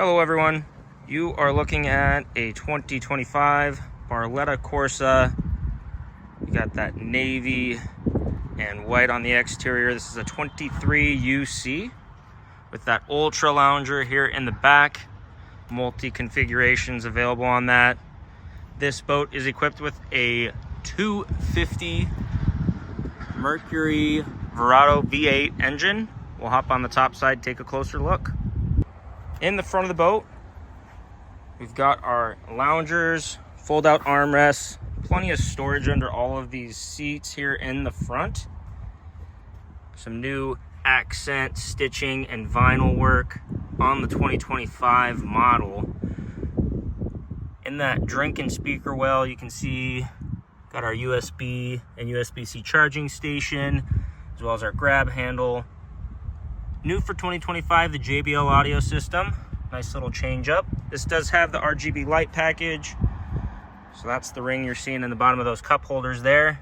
Hello everyone, you are looking at a 2025 Barletta Corsa. You got that navy and white on the exterior. This is a 23 UC with that ultra lounger here in the back. Multi configurations available on that. This boat is equipped with a 250 Mercury Verado V8 engine. We'll hop on the top side, take a closer look. In the front of the boat, we've got our loungers, fold-out armrests, plenty of storage under all of these seats here in the front. Some new accent stitching and vinyl work on the 2025 model. In that drinking speaker well, you can see got our USB and USB-C charging station, as well as our grab handle. New for 2025, the JBL audio system. Nice little change up. This does have the RGB light package. So that's the ring you're seeing in the bottom of those cup holders there.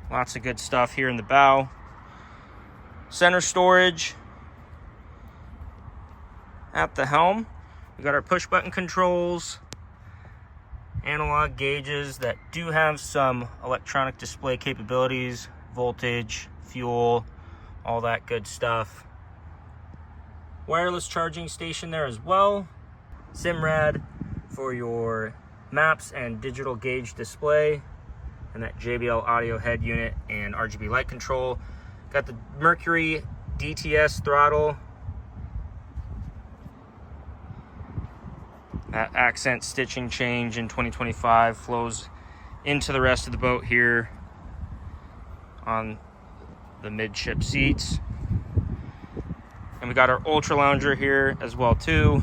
Lots of good stuff here in the bow. Center storage at the helm. We got our push button controls, analog gauges that do have some electronic display capabilities, voltage, fuel, all that good stuff. Wireless charging station there as well. SIMRAD for your maps and digital gauge display, and that JBL audio head unit and RGB light control. Got the Mercury DTS throttle. That accent stitching change in 2025 flows into the rest of the boat here on the midship seats. And we got our ultra lounger here as well too.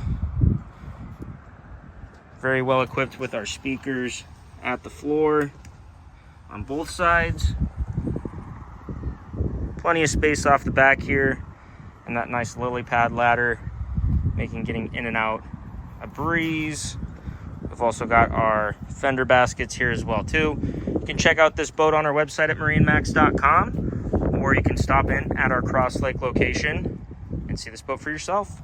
Very well equipped with our speakers at the floor on both sides. Plenty of space off the back here, and that nice lily pad ladder making getting in and out a breeze. We've also got our fender baskets here as well too. You can check out this boat on our website at MarineMax.com, or you can stop in at our Crosslake location and see this boat for yourself.